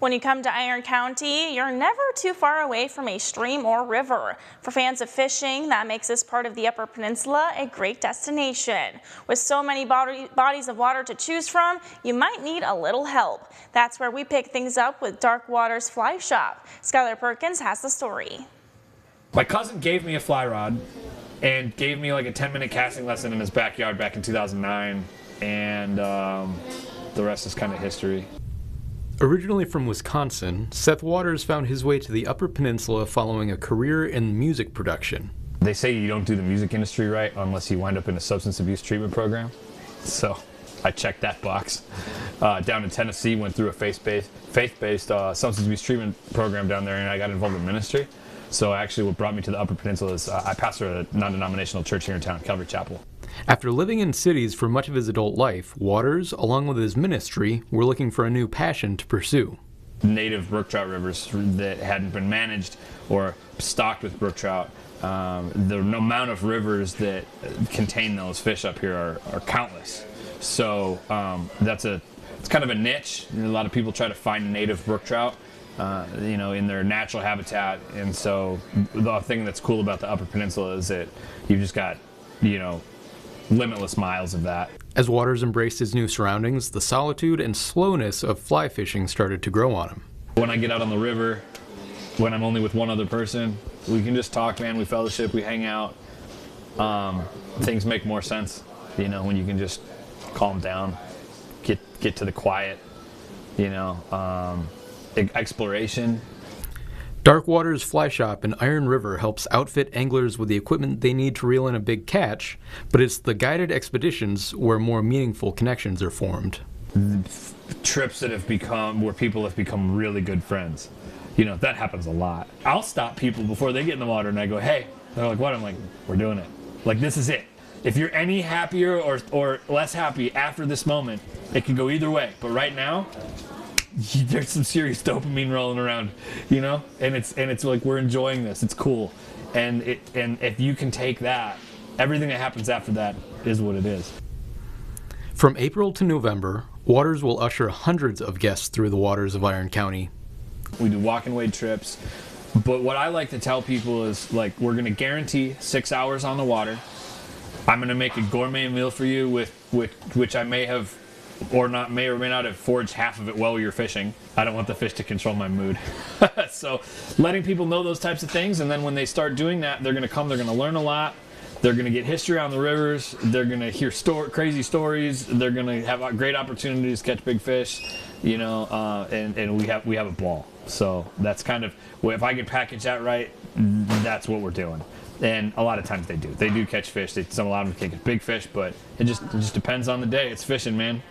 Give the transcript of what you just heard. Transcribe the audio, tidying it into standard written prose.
When you come to Iron County, you're never too far away from a stream or river. For fans of fishing, that makes this part of the Upper Peninsula a great destination. With so many bodies of water to choose from, you might need a little help. That's where we pick things up with Dark Waters Fly Shop. Skylar Perkins has the story. My cousin gave me a fly rod and gave me like a 10-minute casting lesson in his backyard back in 2009, and the rest is kind of history. Originally from Wisconsin, Seth Waters found his way to the Upper Peninsula following a career in music production. They say you don't do the music industry right unless you wind up in a substance abuse treatment program. So I checked that box. Down in Tennessee, went through a faith-based substance abuse treatment program down there, and I got involved in ministry. So actually what brought me to the Upper Peninsula is I pastor a non-denominational church here in town, Calvary Chapel. After living in cities for much of his adult life, Waters, along with his ministry, were looking for a new passion to pursue. Native brook trout rivers that hadn't been managed or stocked with brook trout. The amount of rivers that contain those fish up here are countless. So it's kind of a niche. A lot of people try to find native brook trout, in their natural habitat. And so the thing that's cool about the Upper Peninsula is that you've just got, limitless miles of that. As Waters embraced his new surroundings, the solitude and slowness of fly fishing started to grow on him. When I get out on the river, when I'm only with one other person, we can just talk, man. We fellowship, we hang out. Things make more sense, when you can just calm down, get to the quiet, exploration. Dark Waters Fly Shop in Iron River helps outfit anglers with the equipment they need to reel in a big catch, but it's the guided expeditions where more meaningful connections are formed. Trips where people have become really good friends. That happens a lot. I'll stop people before they get in the water and I go, hey. They're like, what? I'm like, we're doing it. Like, this is it. If you're any happier or less happy after this moment, it can go either way. But right now, there's some serious dopamine rolling around, and it's like we're enjoying this. It's cool, and if you can take that, everything that happens after that is what it is. From April to November, Waters will usher hundreds of guests through the waters of Iron County. We do walk and wade trips, but what I like to tell people is, like, we're going to guarantee 6 hours on the water. I'm going to make a gourmet meal for you with which I may or may not have foraged half of it while you're fishing. I don't want the fish to control my mood. So letting people know those types of things, and then when they start doing that, they're going to learn a lot. They're going to get history on the rivers. They're going to hear crazy stories. They're going to have great opportunities to catch big fish, and we have a ball. So that's kind of, if I can package that right, that's what we're doing. And a lot of times they do catch fish. A lot of them can catch big fish, but it just depends on the day. It's fishing, man.